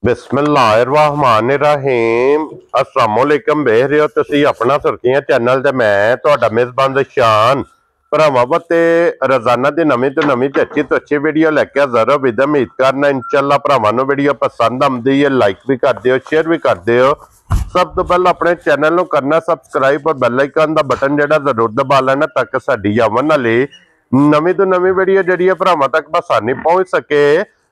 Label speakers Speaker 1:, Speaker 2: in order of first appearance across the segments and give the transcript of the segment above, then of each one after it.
Speaker 1: बिस्मिल्लाहिर्रहमानिर्रहीम अस्सलाम वालेकुम देख रहे हो तुसी अपना सुर्खियां चैनल ते मैं तुहाडा मेज़बान शान भरावां ते रोजाना दी नवीं तो नवीं ते अच्छी वीडियो लैके हाज़र हो। विद उम्मीद करना इंशाअल्लाह भरावां नूं वीडियो पसंद आउंदी है, लाइक भी कर दिओ, शेयर भी कर दिओ। सब तो पहले अपने चैनल नूं करना सबसक्राइब और बैल आइकन दा बटन जिहड़ा जरूर दबा लेना ताकि साडी आवन वाली नवीं तो नवीं वीडियो जिहड़ी है भरावां तक आसानी पहुंच सके।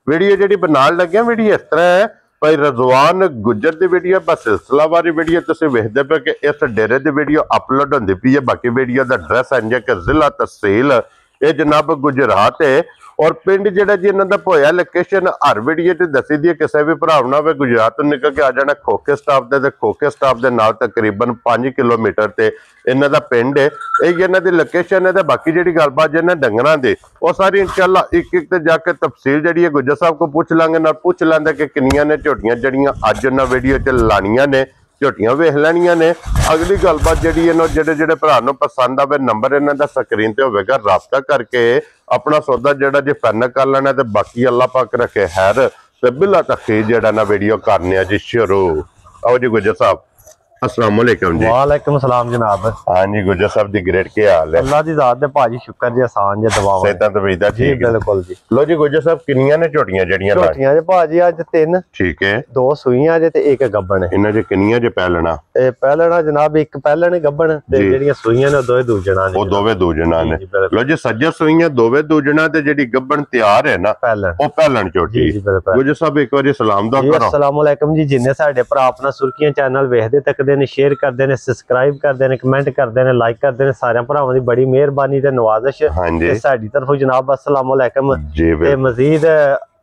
Speaker 1: वीडियो जी बनाने लगे वीडियो इस तरह है, भाई रजवान गुजर की वीडियो बस सिलसिलावारी वीडियो तुसीं वेखदे पे कि इस डेरे की वीडियो अपलोड होंदी पई है। बाकी वीडियो का एड्रैस इंज है कि जिला तहसील ये जनाब गुजरात है और पिंड जिहड़ा जी इन्हां दा पोया लोकेशन हर वीडियो च दसी दी है। किसी भी भरा ना होवे गुजरात तो निकल के आ जाना खोखे स्टाफ दे खोखे स्टाफ दे नाल तकरीबन 5 किलोमीटर ते इन्हां दा पिंड है। ये इन्हां दी लोकेशन है ते बाकी जिहड़ी गलबात जिन्हां डंगरां दी वो सारी इंशाअल्लाह एक एक ते जाके तफसील जिहड़ी है गुजर साहब को पूछ लांगे, नाल पूछ लैंदे कि किन्नियां ने झोटियां जिहड़ियां अज इन्हां वीडियो च लाणियां ने, झोटियां वेख लैणियां ने। अगली गलबात जिहड़ी है जेडे भरा नूं पसंद आवे नंबर इन्हां दा स्क्रीन ते होवेगा, राबता करके अपना सौदा जिहड़ा जी फाइनल कर लेना ते बाकी अल्लाह पाक रखे खैर ते बिला तखीर जिहड़ा ना वीडियो करने जी शुरू। आओ जी गुजर साहब अस्सलाम वालेकुम जी।
Speaker 2: वालेकुम सलाम जनाब।
Speaker 1: हाँ जी गुजर साहब दी ग्रेट क्या हाल है?
Speaker 2: अल्लाह दी ज़ात दे भाजी शुक्र जी आसान जे दुआवां
Speaker 1: सेहतां ते वहीदा
Speaker 2: जी
Speaker 1: ठीक है
Speaker 2: बिल्कुल जी।
Speaker 1: लो जी गुजर साहब किन्नियां ने झोटियां जड़ियां
Speaker 2: झोटियां जे भाजी अज 3
Speaker 1: ठीक है,
Speaker 2: 2 सूइयां जे ते 1 गब्बन है।
Speaker 1: इन्हां जे किन्नियां जे पैलना
Speaker 2: ए पहलना जनाब 1 पहलन गब्बन ते जेड़ियां सूइयां ने दोए दूजना ने।
Speaker 1: वो दोवे दूजना ने। लो जी सज्जर सूइयां दोवे दूजना ते जेड़ी गब्बन तैयार है ना
Speaker 2: पहलन
Speaker 1: वो पहलन झोटी। गुजर साहब एक बार सलाम दा करो।
Speaker 2: अस्सलाम वालेकुम जी। जिन्ने साडे भरा अपना सुर्खियां चैनल वेखदे तकदे ने, शेयर करदे ने, सब्सक्राइब करदे ने, कमेंट करदे ने, लाइक करदे ने, सारे भरावां दी बड़ी मेहरबानी ते नवाजिश ते साडी तरफों जनाब अस्सलाम वालेकुम ते मजीद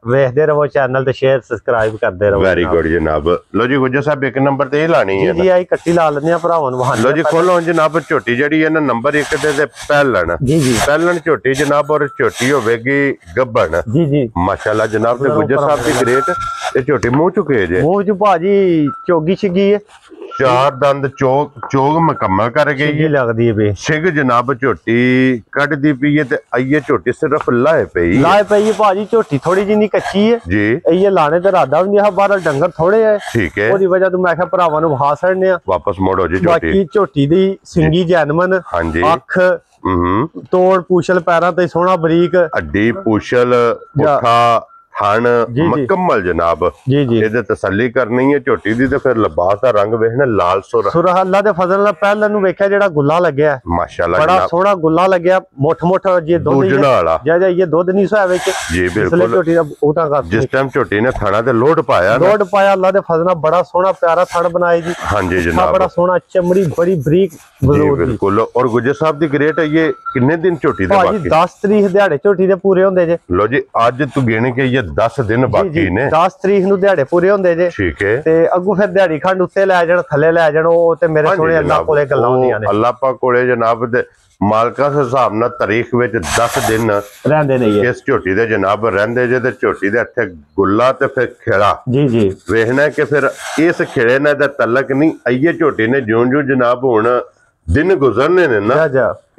Speaker 2: वेखदे रहो चैनल ते शेयर सब्सक्राइब करदे रहो।
Speaker 1: वेरी गुड जनाब। लो जी गुजर साहब एक नंबर ते ही लानी है
Speaker 2: जी आई कट्टी ला लेने भरावां नूं वहां।
Speaker 1: लो जी खोलो जनाब झोटी जड़ी है ना नंबर 1 ते पहलन
Speaker 2: जी जी
Speaker 1: पहलन झोटी जनाब और झोटी होवेगी गब्बन
Speaker 2: जी जी
Speaker 1: माशाल्लाह जनाब। ते गुजर साहब की ग्रेट ये झोटी मुंह चुके जे
Speaker 2: मुंह च भाजी चोगी छिगी है,
Speaker 1: 4 दंद चोग मुकम्मल कर गई है
Speaker 2: लगदी है
Speaker 1: छिग जनाब। झोटी कट दी पई है ते आइए झोटी सिर्फ लाए पई
Speaker 2: है भाजी। झोटी थोड़ी जिनी कच्ची है जी, ये लाने ते इरादा भी नहीं है, बाहर डंगर थोड़े है ठीक है ओदी वजह तो मैं क्या भरावां नूं वहा छड़ने आ। वापस मोड़ो जी झोटी। बाकी झोटी दी सिंगी जैनमन हां जी, अख तोड़ पूछल पैरां ते सोहना बरीक हड्डी पूछल पुठा हण मुकम्मल जनाब जी जी। ये तसल्ली करनी है झोटी दी ते फिर लिबास दा रंग वेखना लाल सुर अल्लाह दे फजल नाल पहले नु वेख्या जेड़ा गुल्ला लगया
Speaker 1: माशाल्लाह
Speaker 2: बड़ा सोहना गुल्ला लगया मोठ ये दूध वाला जा ये दूध नहीं सोया विच जी बिल्कुल झोटी दा ओटा कर
Speaker 1: जिस टाइम झोटी ने थाना ते लोड पाया
Speaker 2: अल्लाह दे फजल नाल बड़ा सोहना प्यारा थण बनाई जी। हां जी जनाब बड़ा सोहना चमड़ी बड़ी बरीक
Speaker 1: बिल्कुल। और गुजर साहब दी ग्रेट है ये कितने दिन झोटी दे बाकी?
Speaker 2: 10 तारीख दिहाड़े झोटी दे पूरे होंदे जे।
Speaker 1: लो जी आज तू गिन के ये 10 दिन बाकी ने
Speaker 2: 10 तारीख नु दिहाड़े पूरे होंदे जे ठीक है ते अगू फिर दिहाड़ी खंड उत्ते ले जाण थल्ले ले जाण ओ ते मेरे सोने अल्लाह कोले गल्लां होंदियां ने।
Speaker 1: अल्लाह पाक कोले जनाब दे मालका दे हिसाब नाल तारीख विच 10 दिन
Speaker 2: रहंदे ने ये इस
Speaker 1: झोटी दे जनाब रहंदे जे ते झोटी दे हत्थे गुल्ला ते फिर खेड़ा जी जी वेखना कि फिर इस खेड़े नाल दा तलक नहीं आइए झोटी ने जूं जनाब हुण दिन गुजरने ने ना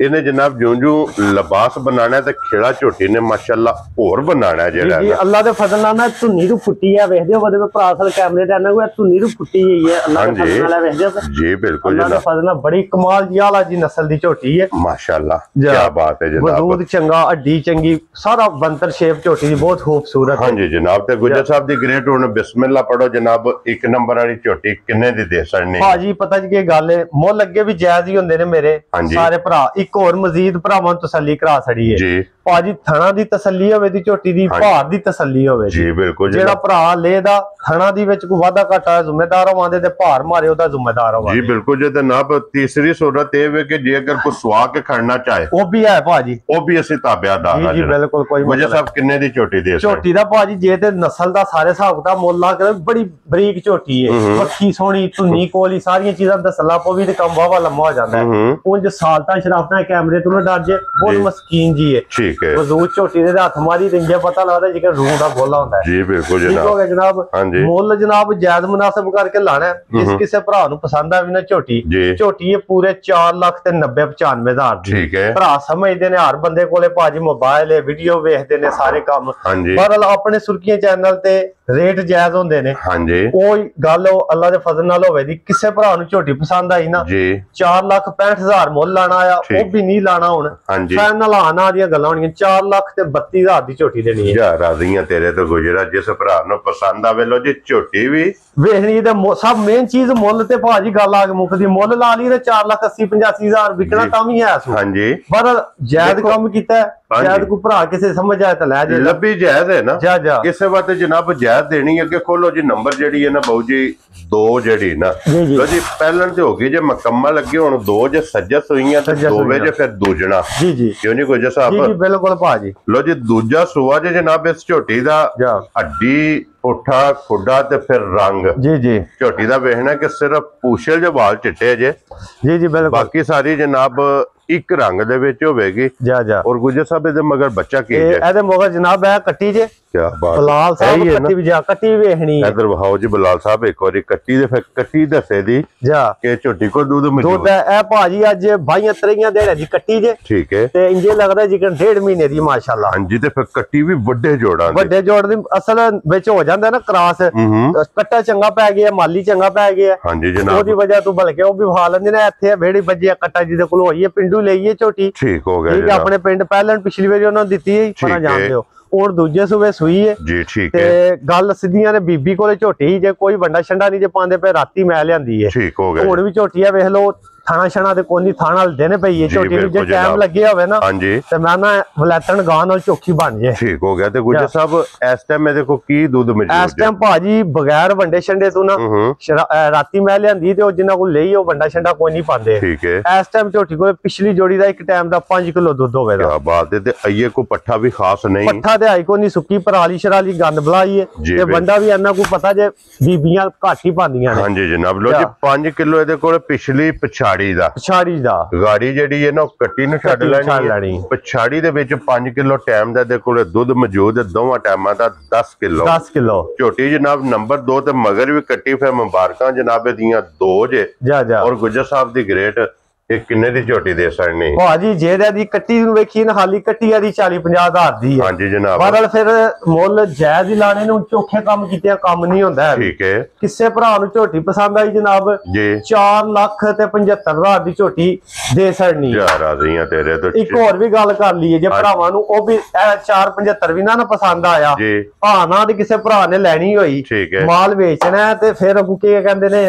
Speaker 1: इन्हें जनाब जूं लिबास बनाना है खेड़ा झोटी ने माशाल्लाह होर बनाना है जेड़ा
Speaker 2: जी अल्लाह दे फजल नाल ना धुन्नी रू फुट्टी है वेखदे हो बदे भरा असल कैमरे ते आना कोई धुन्नी रू फुट्टी है अल्लाह दे फजल नाल वेखदे हो
Speaker 1: जी बिल्कुल
Speaker 2: अल्लाह दे फजल नाल बड़ी कमाल जी आला जी नस्ल दी झोटी है माशाल्लाह। क्या बात है जनाब, वजूद चंगा हड्डी चंगी सारा बंतर शेप झोटी दी बहुत खूबसूरत। हां जी जनाब। ते गुजर साहब दी ग्रेट हुन बिस्मिल्लाह पढ़ो जनाब 1 नंबर वाली झोटी किन्ने दी दे सकने भाजी? पता जी के गल है मोल लगे भी जायज ही हुंदे ने मेरे सारे भरा। एक और मजीद भरावां तसल्ली करा छड़ी है जी भाजी थणा दी तसल्ली होवे दी झोटी दी भार दी तसल्ली होवे जी बिल्कुल। जेड़ा भरा ले दा थणा दी विच कोई वादा घाटा जिम्मेदार होवांदे ते भार मारे ओदा जिम्मेदार होवा जी बिल्कुल। जे जनाब तीसरी सूरत ए वे कि जे अगर कोई सुआ के खड़ना चाहे वो भी है भाजी, वो भी असि ताबेदार जी जी बिल्कुल। कोई वजह साहब किन्ने दी झोटी दे झोटी दा भाजी जे ते नस्ल दा सारे हिसाब किताब मोल्ला करे बड़ी बरीक झोटी है मक्खी सोहनी धुन्नी कोली सारी चीजां दसला पवी ते कम वावा लम्मा हो जांदा है। उंज सालता शराफता कैमरे तो ना डर जे बहुत मस्कीन जी है ठीक है। वजूद झोटी दे हथ मारी ते इंजे पता लगदा जिकर रूह दा गोला होंदा है जी बिल्कुल जनाब। ठीक हो गया जनाब। मुल जनाब जायज मुनासिब करके लाना है। जिस किसे भरा नु पसंद आवे ना झोटी झोटी ये पूरे 4,90,95,000 ठीक है। भरा समझदे ने हर बंदे कोले भाजी मोबाइल है वीडियो वेखदे ने सारे काम पर अपने सुर्खियां चैनल ते ਰੇਟ ਜਾਇਜ਼ ਹੁੰਦੇ ਨੇ।
Speaker 1: ਹਾਂਜੀ
Speaker 2: ਉਹ ਗੱਲ ਉਹ ਅੱਲਾ ਦੇ ਫਜ਼ਲ ਨਾਲ ਹੋਵੇ ਦੀ। ਕਿਸੇ ਭਰਾ ਨੂੰ ਝੋਟੀ ਪਸੰਦ ਆਈ ਨਾ
Speaker 1: ਜੀ
Speaker 2: 4,65,000 ਮੁੱਲ ਲਾਣਾ ਆ, ਉਹ ਵੀ ਨਹੀਂ ਲਾਣਾ ਹੁਣ। ਫਾਈਨਲ ਆਣਾ ਦੀਆਂ ਗੱਲਾਂ ਹੋਣਗੀਆਂ। 4,32,000 ਦੀ ਝੋਟੀ ਦੇਣੀ ਹੈ।
Speaker 1: ਯਾਰ ਰਾਜ਼ੀਆਂ ਤੇਰੇ ਤੋਂ ਗੁਜਰਾ, ਜਿਸ ਭਰਾ ਨੂੰ ਪਸੰਦ ਆਵੇ ਲੋ ਜੀ ਝੋਟੀ ਵੀ
Speaker 2: ਵੇਖਣੀ ਤੇ ਸਭ ਮੇਨ ਚੀਜ਼ ਮੁੱਲ ਤੇ ਭਾਜੀ ਗੱਲ ਆ ਕੇ ਮੁੱਕਦੀ। ਮੁੱਲ ਲਾ ਲਈ ਤੇ 4,80,85,000 ਵਿਕਣਾ ਤਾਂ ਵੀ ਹੈ।
Speaker 1: ਹਾਂਜੀ
Speaker 2: ਪਰ ਜਾਇਜ਼ ਕੰਮ ਕੀਤਾ, ਜਾਇਜ਼ ਕੋ ਭਰਾ ਕਿਸੇ ਸਮਝ ਆਏ ਤਾਂ ਲੈ ਜੇ।
Speaker 1: ਲੱਭੀ ਜਾਇਜ਼ ਹੈ ਨਾ
Speaker 2: ਜਾ
Speaker 1: ਕਿਸੇ ਵਾਸਤੇ ਜਨਾਬ ਜਾਇਜ਼ ਦੇਣੀ। ਅੱਗੇ ਖੋਲੋ ਜੀ ਨੰਬਰ ਜਿਹੜੀ ਹੈ ਨਾ ਬਾਊ ਜੀ, ਦੋ ਜਿਹੜੀ ਨਾ ਲੋ ਜੀ ਪਹਿਲਾਂ ਤੇ ਹੋ ਗਈ ਜੇ ਮੁਕੰਮਲ। ਅੱਗੇ ਹੁਣ ਦੋ ਜੇ ਸੱਜਸ ਹੋਈਆਂ ਤੇ ਦੋਵੇਂ ਜੇ ਫਿਰ ਦੂਜਣਾ।
Speaker 2: ਜੀ
Speaker 1: ਕਿਉਂ ਨਹੀਂ ਗੁਜਰ ਸਾਹਿਬ?
Speaker 2: ਜੀ ਬਿਲਕੁਲ ਭਾਜੀ।
Speaker 1: ਲੋ ਜੀ ਦੂਜਾ ਸੂਆ ਜੇ ਜਨਾਬ ਇਸ ਝੋਟੀ ਦਾ ਹੱਡੀ ਪੁੱਠਾ ਖੁੱਡਾ ਤੇ ਫਿਰ ਰੰਗ।
Speaker 2: ਜੀ
Speaker 1: ਝੋਟੀ ਦਾ ਵੇਖਣਾ ਕਿ ਸਿਰਫ ਪੂਛਲ ਜੇ ਵਾਲ ਚਿੱਟੇ ਜੇ।
Speaker 2: ਜੀ ਬਿਲਕੁਲ।
Speaker 1: ਬਾਕੀ ਸਾਰੀ ਜਨਾਬ ਇੱਕ ਰੰਗ ਦੇ ਵਿੱਚ ਹੋਵੇਗੀ।
Speaker 2: ਜਾ
Speaker 1: ਔਰ ਗੁਜਰ ਸਾਹਿਬ ਇਹਦੇ ਮਗਰ ਬੱਚਾ ਕੀ ਜੇ?
Speaker 2: ਇਹਦੇ ਮਗਰ ਜਨਾਬ ਹੈ ਕੱਟੀ ਜੇ।
Speaker 1: ਕਿਆ ਬਾਤ
Speaker 2: ਬਲਾਲ ਸਾਹਿਬ ਕੱਟੀ ਵੀ ਜਾ ਕੱਟੀ ਵੇਖਣੀ ਹੈ।
Speaker 1: ਇਧਰ ਵਹਾਓ ਜੀ ਬਲਾਲ ਸਾਹਿਬ ਇੱਕ ਵਾਰੀ ਕੱਟੀ ਦੇ ਫਿਰ ਕੱਟੀ ਦੱਸੇ ਦੀ
Speaker 2: ਜਾ
Speaker 1: ਕਿ ਝੋਟੀ ਕੋ ਦੁੱਧ
Speaker 2: ਦੁੱਧ ਇਹ ਭਾਜੀ ਅੱਜ 22-23 ਦਿਨ ਦੀ ਕੱਟੀ ਜੇ।
Speaker 1: ਠੀਕ ਹੈ।
Speaker 2: ਤੇ ਇੰਜੇ ਲੱਗਦਾ ਜਿਕਨ 1.5 ਮਹੀਨੇ ਦੀ ਮਾਸ਼ਾਅੱਲਾ।
Speaker 1: ਹਾਂਜੀ ਤੇ ਫਿਰ ਕੱਟੀ ਵੀ ਵੱਡੇ ਜੋੜਾਂ ਦੀ।
Speaker 2: ਵੱਡੇ ਜੋੜ ਦੀ ਅਸਲ ਵਿੱਚ ਹੋ ਜਾਂਦਾ ਨਾ ਕ੍ਰਾਸ। ਕੱਟਾ ਚੰਗਾ ਪੈ ਗਿਆ, ਮਾਲੀ ਚੰਗਾ ਪੈ ਗਿਆ।
Speaker 1: ਹਾਂਜੀ ਜਨਾਬ
Speaker 2: ਉਹਦੀ ਵਜ੍ਹਾ ਤੋਂ ਬਲਕਿ ਉਹ ਵੀ ਵਹਾ ਲੈਂਦੇ ਨੇ। ਇੱਥੇ ਵੇੜੀ ਵੱਜੀ ਕੱਟਾ ਜਿਹਦੇ ਕੋਲ ਹੋਈ ਹੈ ਪਿੰਡੂ ਲਈ ਹੈ ਝੋਟੀ।
Speaker 1: ਠੀਕ ਹੋ ਗਿਆ
Speaker 2: ਠੀਕ ਹੈ। ਆਪਣੇ ਪਿੰਡ ਪਹਿਲਾਂ ਪਿਛਲੀ ਵਾਰੀ ਉਹਨਾਂ ਦਿੱਤੀ ਹੈ ਪਤਾ ਜਾਣਦੇ ਹੋ। ਹੁਣ ਦੂਜੇ ਸੂਬੇ ਸੂਈ ਹੈ
Speaker 1: ਜੀ। ਠੀਕ
Speaker 2: ਹੈ।
Speaker 1: ਤੇ
Speaker 2: ਗੱਲ ਸਿੱਧੀਆਂ ਨੇ ਬੀਬੀ ਕੋਲੇ ਝੋਟੀ ਜੇ ਕੋਈ ਵੱਡਾ ਛੰਡਾ ਨਹੀਂ ਜੇ ਪਾਉਂਦੇ ਪਏ ਰਾਤੀ ਮੈਂ ਲਿਆਂਦੀ ਹੈ।
Speaker 1: ਠੀਕ ਹੋ ਗਿਆ।
Speaker 2: ਹੁਣ ਵੀ ਝੋਟੀ ਆ ਵੇਖ ਲਓ ਥਾਣਾ ਛਣਾ ਤੇ ਕੋਨੀ ਥਾਣਾ ਦੇਣੇ ਪਈ ਹੈ ਝੋਟੀ ਨੂੰ। ਜੇ ਟਾਈਮ ਲੱਗੇ ਹੋਵੇ ਨਾ
Speaker 1: ਹਾਂਜੀ ਤੇ
Speaker 2: ਮੈਂ ਨਾ ਵਲੈਤਣ ਗਾਂ ਨਾਲ ਚੋਖੀ ਬਣ ਜੇ।
Speaker 1: ਠੀਕ ਹੋ ਗਿਆ। ਤੇ ਗੁਜਰ ਸਾਹਿਬ ਇਸ ਟਾਈਮ ਇਹਦੇ ਕੋ ਕੀ ਦੁੱਧ ਮਿਲਦਾ?
Speaker 2: ਇਸ ਟਾਈਮ ਭਾਜੀ ਬਗੈਰ ਵੰਡੇ ਛੰਡੇ ਤੋਂ ਨਾ ਰਾਤੀ ਮੈਂ ਲਿਆਂਦੀ ਤੇ ਉਹ ਜਿੰਨਾ ਕੋਲ ਲਈ ਉਹ ਵੰਡਾ ਛੰਡਾ ਕੋਈ ਨਹੀਂ ਪਾਉਂਦੇ।
Speaker 1: ਠੀਕ ਹੈ।
Speaker 2: ਇਸ ਟਾਈਮ ਝੋਟੀ ਕੋਲ ਪਿਛਲੀ ਜੋੜੀ ਦਾ ਇੱਕ ਟਾਈਮ ਦਾ 5 ਕਿਲੋ ਦੁੱਧ ਹੋਵੇਗਾ।
Speaker 1: ਕਿਆ ਬਾਤ ਹੈ। ਤੇ ਅਈਏ ਕੋ ਪੱਠਾ ਵੀ ਖਾਸ ਨਹੀਂ?
Speaker 2: ਪੱਠਾ ਤੇ ਆਈ ਕੋ ਨਹੀਂ, ਸੁੱਕੀ ਪਰਾਲੀ ਸ਼ਰਾਲੀ ਗੰਦ ਬਲਾਈ ਹੈ ਤੇ ਵੰਡਾ ਵੀ ਇਹਨਾਂ ਕੋ ਪਤਾ ਜੇ ਬੀਬੀਆਂ ਘੱਟ ਹੀ ਪਾਉਂਦੀਆਂ ਨੇ।
Speaker 1: ਹਾਂਜੀ ਜਨਾਬ ਲੋ ਜੀ 5 ਕਿਲੋ ਇਹਦੇ ਕੋਲ ਪਿਛਲੀ ਪਛਾੜੀ ਦਾ ਗਾੜੀ ਜਿਹੜੀ ਹੈ ਨਾ ਕੱਟੀ ਨੂੰ ਛੱਡ ਲੈਣੀ। ਪਛਾੜੀ ਦੇ ਵਿੱਚ 5 ਕਿਲੋ ਟਾਈਮ ਦਾ ਇਹਦੇ ਕੋਲ ਦੁੱਧ ਮੌਜੂਦ ਹੈ। ਦੋਵਾਂ ਟਾਈਮਾਂ ਦਾ 10 ਕਿਲੋ ਝੋਟੀ ਜਨਾਬ ਨੰਬਰ 2 ਤੇ ਮਗਰ ਵੀ ਕੱਟੀ। ਫਿਰ ਮੁਬਾਰਕਾਂ ਜਨਾਬ ਦੀਆਂ ਦੋ ਜੇ। ਔਰ ਗੁਜਰ ਸਾਹਿਬ ਦੀ ਗ੍ਰੇਟ ਇਹ ਕਿੰਨੇ ਦੀ ਝੋਟੀ ਦੇ ਸਕਣੀ
Speaker 2: ਭਾਜੀ? ਜਿਹਦੇ ਦੀ ਕੱਟੀ ਨੂੰ ਵੇਖੀ ਨਾ ਹਾਲੀ ਕੱਟੀ ਆ ਦੀ 40-50 ਹਜ਼ਾਰ ਦੀ ਹੈ।
Speaker 1: ਹਾਂਜੀ ਜਨਾਬ।
Speaker 2: ਪਰ ਫਿਰ ਮੁੱਲ ਜਾਇਜ਼ ਹੀ ਲਾਣੇ ਨੂੰ ਚੋਖੇ ਕੰਮ ਕੀਤੇ ਕੰਮ ਨਹੀਂ ਹੁੰਦਾ।
Speaker 1: ਠੀਕ ਹੈ।
Speaker 2: ਕਿਸੇ ਭਰਾ ਨੂੰ ਝੋਟੀ ਪਸੰਦ ਆਈ ਜਨਾਬ
Speaker 1: ਜੀ
Speaker 2: 4,75,000 ਦੀ ਝੋਟੀ ਦੇ ਸਕਣੀ।
Speaker 1: ਯਾਰ ਰਾਜ਼ੀਆਂ ਤੇਰੇ ਤੋਂ।
Speaker 2: ਇੱਕ ਹੋਰ ਵੀ ਗੱਲ ਕਰ ਲਈਏ ਜੇ ਭਰਾਵਾਂ ਨੂੰ ਉਹ ਵੀ 4,75 ਵੀ ਨਾ ਪਸੰਦ ਆਇਆ ਭਾਣਾ ਤੇ ਕਿਸੇ ਭਰਾ ਨੇ ਲੈਣੀ ਹੋਈ ਮਾਲ ਵੇਚਣਾ ਤੇ ਫਿਰ ਕੀ ਕਹਿੰਦੇ ਨੇ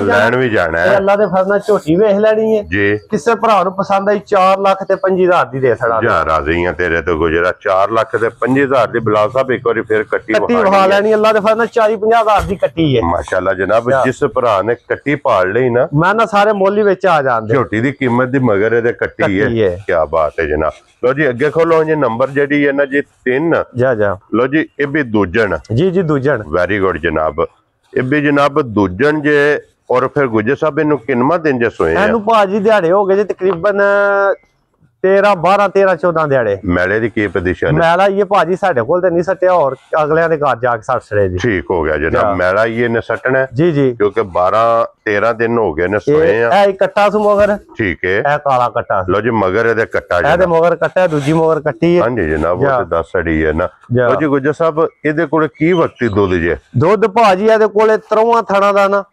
Speaker 1: ਲੈਣ ਵੀ ਜਾਣਾ ਹੈ।
Speaker 2: ਅੱਲਾ ਦੇ ਫਜ਼ਲ ਝੋਟੀ ਵੇਖ ਲੈਣੀ ਹੈ।
Speaker 1: ਜੀ
Speaker 2: ਕਿਸੇ ਭਰਾ ਨੂੰ ਪਸੰਦ ਆਈ 4,25,000 ਦੀ ਦੇ ਸਕਦਾ।
Speaker 1: ਯਾਰ ਰਾਜ਼ੀਆਂ ਤੇਰੇ ਤੋਂ ਗੁਜਰਾ 4,25,000 ਦੀ ਬਲਾਲ ਸਾਹਿਬ ਇੱਕ ਵਾਰੀ ਫਿਰ ਕੱਟੀ
Speaker 2: ਵਹਾ ਲੈਣੀ। ਅੱਲਾ ਦੇ ਫਜ਼ਲ 40-50 ਹਜ਼ਾਰ ਦੀ ਕੱਟੀ ਹੈ।
Speaker 1: ਮਾਸ਼ਾਅੱਲਾ ਜਨਾਬ ਜਿਸ ਭਰਾ ਨੇ ਕੱਟੀ ਪਾਲ ਲਈ ਨਾ
Speaker 2: ਮੈਂ ਨਾ ਸਾਰੇ ਮੁੱਲ ਵਿੱਚ ਆ ਜਾਂਦੇ।
Speaker 1: ਝੋਟੀ ਦੀ ਕੀਮਤ ਦੀ ਮਗਰ ਇਹਦੇ ਕੱਟੀ ਹੈ। ਕੀ ਬਾਤ ਹੈ ਜਨਾਬ। ਲੋ ਜੀ ਅੱਗੇ ਖੋਲੋ ਜੀ ਨੰਬਰ ਜਿਹੜੀ ਹੈ ਨਾ ਜੀ 3
Speaker 2: ਜਾ
Speaker 1: ਲੋ ਜੀ ਇਹ ਵੀ ਦੂਜਣ। ਜੀ
Speaker 2: ਦੂਜਣ।
Speaker 1: ਵੈਰੀ ਗੁੱਡ ਜਨਾਬ। ਇਹ ਵੀ ਜਨਾਬ ਦੂਜਣ ਜੇ। ਔਰ ਫਿਰ ਗੁਜਰ ਸਾਹਿਬ ਇਹਨੂੰ ਕਿੰਨਵਾ ਦਿਨ ਜੇ ਸੋਏ?
Speaker 2: ਇਹਨੂੰ ਭਾਜੀ ਦਿਹਾੜੇ ਹੋ ਗਏ ਜੀ ਤਕਰੀਬਨ 13 ਦਿਹਾੜੇ।
Speaker 1: ਮੈਲੇ ਦੀ ਕੀ ਪੋਜੀਸ਼ਨ ਹੈ?
Speaker 2: ਮੈਲਾ ਇਹ ਭਾਜੀ ਸਾਡੇ ਕੋਲ ਤੇ ਨਹੀਂ ਸੱਟਿਆ ਹੋਰ ਅਗਲਿਆਂ ਦੇ ਘਰ ਜਾ ਕੇ ਸੱਟ ਸੜੇ ਜੀ।
Speaker 1: ਠੀਕ ਹੋ ਗਿਆ ਜਨਾਬ। ਮੈਲਾ ਇਹ ਨੇ ਸੱਟਣਾ
Speaker 2: ਜੀ
Speaker 1: ਕਿਉਂਕਿ 12-13 ਦਿਨ ਹੋ ਗਏ ਨੇ ਸੋਏ ਆ।
Speaker 2: ਇਹ ਕੱਟਾ ਸੁ ਮਗਰ।
Speaker 1: ਠੀਕ ਹੈ।
Speaker 2: ਇਹ ਕਾਲਾ ਕੱਟਾ।
Speaker 1: ਲੋ ਜੀ ਮਗਰ ਇਹਦੇ ਕੱਟਾ
Speaker 2: ਇਹਦੇ ਮਗਰ ਕੱਟਾ ਦੂਜੀ ਮਗਰ ਕੱਟੀ ਹੈ।
Speaker 1: ਹਾਂਜੀ ਜਨਾਬ ਉਹ ਤੇ ਦੱਸ ਸੜੀ ਹੈ ਨਾ। ਲੋ ਜੀ ਗੁਜਰ ਸਾਹਿਬ ਇਹਦੇ ਕੋਲ ਕੀ ਵਕਤੀ ਦੁੱਧ ਜੇ? ਦੁੱਧ
Speaker 2: ਭਾਜੀ ਇਹਦੇ ਕੋਲੇ 3 ਥਾਣਾ ਦਾ ਨਾ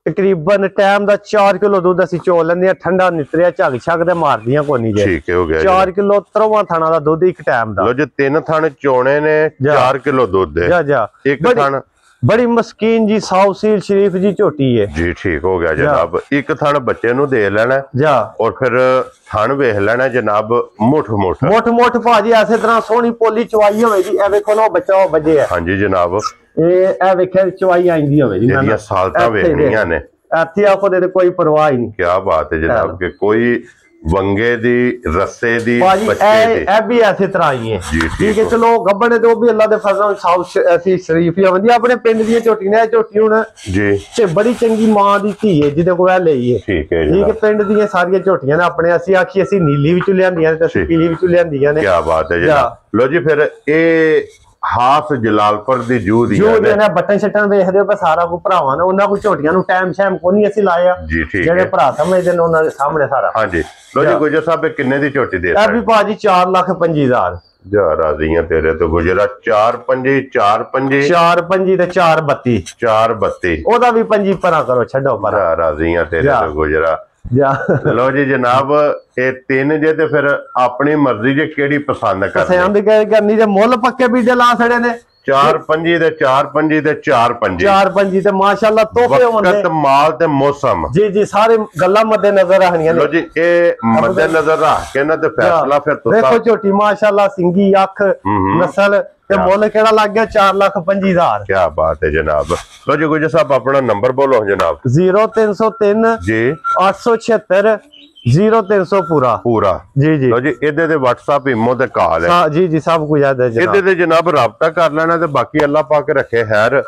Speaker 2: ਤਕਰੀਬਨ ਟਾਈਮ ਦਾ 4 ਕਿਲੋ ਦੁੱਧ ਅਸੀਂ ਚੋਲ ਲੈਂਦੇ ਆ। ਠੰਡਾ ਨਿਤਰਿਆ ਝੱਗ ਛੱਗ ਦੇ ਮਾਰਦੀਆਂ ਕੋਨੀ ਜੇ।
Speaker 1: ਠੀਕ ਹੋ ਗਿਆ।
Speaker 2: 4 ਕਿਲੋ 3 ਥਾਣਾ ਦਾ ਦੁੱਧ ਇੱਕ ਟਾਈਮ ਦਾ।
Speaker 1: ਲੋ ਜੀ 3 ਥਾਣੇ ਚੋਣੇ ਨੇ 4 ਕਿਲੋ ਦੁੱਧ ਹੈ। ਇੱਕ ਥਾਣ
Speaker 2: ਬੜੀ ਮਸਕੀਨ ਜੀ ਸਾਊਸੀਲ ਸ਼ਰੀਫ ਜੀ ਝੋਟੀ ਹੈ
Speaker 1: ਜੀ। ਠੀਕ ਹੋ ਗਿਆ ਜਨਾਬ। ਇੱਕ ਥਣ ਬੱਚੇ ਨੂੰ ਦੇ ਲੈਣਾ ਔਰ ਫਿਰ ਥਣ ਵੇਖ ਲੈਣਾ ਜਨਾਬ ਮੁੱਠ ਭਾਜੀ ਐਸੇ ਤਰ੍ਹਾਂ ਸੋਹਣੀ ਪੋਲੀ ਚਵਾਈ ਹੋਵੇ ਜੀ। ਇਹ ਵੇਖੋ ਨਾ ਬੱਚਾ ਉਹ ਵੱਜੇ ਹੈ। ਹਾਂਜੀ ਜਨਾਬ।
Speaker 2: ਇਹ ਵੇਖਿਆ ਚਵਾਈ ਆਂਦੀ ਹੋਵੇ ਜੀ।
Speaker 1: ਜਿਹੜੀਆਂ ਸਾਲਤਾਂ ਵੇਖਣੀਆਂ ਨੇ
Speaker 2: ਇੱਥੇ ਆਖੋ ਦੇ ਕੋਈ ਪਰਵਾਹ ਹੀ ਨਹੀਂ।
Speaker 1: ਕੀ ਬਾਤ ਹੈ ਜਨਾਬ ਕਿ ਕੋਈ ਵੰਗੇ ਦੀ ਰੱਸੇ ਦੀ
Speaker 2: ਬੱਚੇ ਦੀ ਇਹ ਵੀ ਐਸੇ ਤਰ੍ਹਾਂ ਹੀ ਹੈ। ਠੀਕ ਹੈ। ਚਲੋ ਗੱਬਣੇ ਤੇ ਉਹ ਵੀ ਅੱਲਾ ਦੇ ਫਜ਼ਲ ਸਾਊਥ ਐਸੀ ਸ਼ਰੀਫ ਹੀ ਆਉਂਦੀ ਆਪਣੇ ਪਿੰਡ ਦੀਆਂ ਝੋਟੀ ਨੇ। ਝੋਟੀ ਹੁਣ ਜੀ ਤੇ ਬੜੀ ਚੰਗੀ ਮਾਂ ਦੀ ਧੀ ਹੈ ਜਿਹਦੇ ਕੋਲ ਲਈ ਹੈ। ਠੀਕ ਹੈ। ਪਿੰਡ ਦੀਆਂ ਸਾਰੀਆਂ ਝੋਟੀਆਂ ਨੇ ਆਪਣੇ ਅਸੀਂ ਆਖੀ ਅਸੀਂ ਨੀਲੀ ਵਿੱਚੋਂ ਲਿਆਂਦੀਆਂ ਨੇ ਤੇ ਪੀਲੀ ਵਿੱਚੋਂ ਲਿਆਂਦੀਆਂ ਨੇ।
Speaker 1: ਕੀ ਬਾਤ ਹੈ ਜਨਾਬ। ਲੋ ਜੀ ਫਿਰ ਇਹ ਹਾਸ ਜਲਾਲਪੁਰ ਦੀ ਜੂ ਦੀ
Speaker 2: ਨੇ ਬਟਨ ਛਟਨ ਵੇਖਦੇ ਹੋ ਸਾਰਾ ਕੋ ਭਰਾਵਾਂ ਨੇ ਉਹਨਾਂ ਕੋ ਝੋਟੀਆਂ ਨੂੰ ਟਾਈਮ ਸ਼ਾਮ ਕੋ ਨਹੀਂ ਅਸੀਂ ਲਾਇਆ। ਜਿਹੜੇ ਭਰਾ ਸਮਝਦੇ ਨੇ ਉਹਨਾਂ ਦੇ ਸਾਹਮਣੇ ਸਾਰਾ।
Speaker 1: ਹਾਂਜੀ। ਲੋ ਜੀ ਗੁਜਰ ਸਾਹਿਬ ਕਿੰਨੇ ਦੀ ਝੋਟੀ ਦੇ?
Speaker 2: ਇਹ ਵੀ ਭਾਜੀ 4,25,000।
Speaker 1: ਜਾ ਰਾਜ਼ੀਆਂ ਤੇਰੇ ਤੋਂ ਗੁਜਰਾ 4-5 4-5
Speaker 2: 4-5 ਤੇ 4-32
Speaker 1: 4-32
Speaker 2: ਉਹਦਾ ਵੀ 5 ਪਰਾਂ ਕਰੋ ਛੱਡੋ ਪਰਾਂ
Speaker 1: ਜਾ ਰਾਜ਼ੀਆਂ ਤੇਰੇ ਤੋਂ ਗੁਜਰਾ
Speaker 2: ਜਾ
Speaker 1: ਲੋ ਜੀ ਜਨਾਬ ਇਹ ਤਿੰਨ ਜੇ ਤੇ ਫਿਰ ਆਪਣੀ ਮਰਜ਼ੀ ਜੇ ਕਿਹੜੀ ਪਸੰਦ ਕਰਦੇ
Speaker 2: ਪਸੰਦ ਕਰਨੀ ਤੇ ਮੁੱਲ ਪੱਕੇ ਵੀ ਲਾ ਛੜੇ ਨੇ
Speaker 1: 4-5 ਤੇ 4-5 ਤੇ 4-5
Speaker 2: 4-5 ਤੇ ਮਾਸ਼ਾਅੱਲਾ ਤੋਹਫੇ ਹੋਣਗੇ
Speaker 1: ਵਕਤ ਮਾਲ ਤੇ ਮੌਸਮ
Speaker 2: ਜੀ ਜੀ ਸਾਰੇ ਗੱਲਾਂ ਮੱਦੇ ਨਜ਼ਰ ਰੱਖਣੀਆਂ
Speaker 1: ਲੋ ਜੀ ਇਹ ਮੱਦੇ ਨਜ਼ਰ ਰੱਖ ਕੇ ਨਾ ਤੇ ਫੈਸਲਾ ਫਿਰ ਤੁਸੀਂ
Speaker 2: ਦੇਖੋ ਝੋਟੀ ਮਾਸ਼ਾਅੱਲਾ ਸਿੰਗੀ ਅੱਖ ਨਸਲ ਤੇ ਮੁੱਲ ਕਿਹੜਾ ਲੱਗ ਗਿਆ 4,25,000
Speaker 1: ਕੀ ਬਾਤ ਹੈ ਜਨਾਬ ਲੋ ਜੀ ਗੁਜਰ ਸਾਹਿਬ ਆਪਣਾ ਨੰਬਰ ਬੋਲੋ ਜਨਾਬ
Speaker 2: 0303
Speaker 1: ਜੀ
Speaker 2: 876 0300 ਪੂਰਾ ਜੀ ਜੀ
Speaker 1: ਲੋ ਜੀ ਇਹਦੇ ਤੇ WhatsApp ਇਮੋ ਤੇ ਕਾਲ ਹੈ
Speaker 2: ਜੀ ਜੀ ਸਭ ਕੁਝ ਹੈ ਜਨਾਬ
Speaker 1: ਇਹਦੇ ਤੇ ਜਨਾਬ ਰਾਬਤਾ ਕਰ ਲੈਣਾ ਤੇ ਬਾਕੀ ਅੱਲਾਹ ਪਾਕ ਰੱਖੇ ਖੈਰ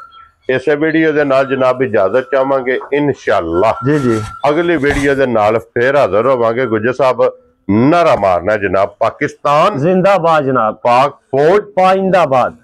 Speaker 1: ਇਸੇ ਵੀਡੀਓ ਦੇ ਨਾਲ ਜਨਾਬ ਇਜਾਜ਼ਤ ਚਾਹਾਂਗੇ ਇਨਸ਼ਾਅੱਲਾ
Speaker 2: ਜੀ ਜੀ
Speaker 1: ਅਗਲੀ ਵੀਡੀਓ ਦੇ ਨਾਲ ਫੇਰ ਹਾਜ਼ਰ ਹੋਵਾਂਗੇ ਗੁਜਰ ਸਾਹਿਬ ਨਾਰਾ ਮਾਰਨਾ ਜਨਾਬ ਪਾਕਿस्तान
Speaker 2: जिंदाबाद जनाब
Speaker 1: पाक फौज
Speaker 2: पाइंदाबाद।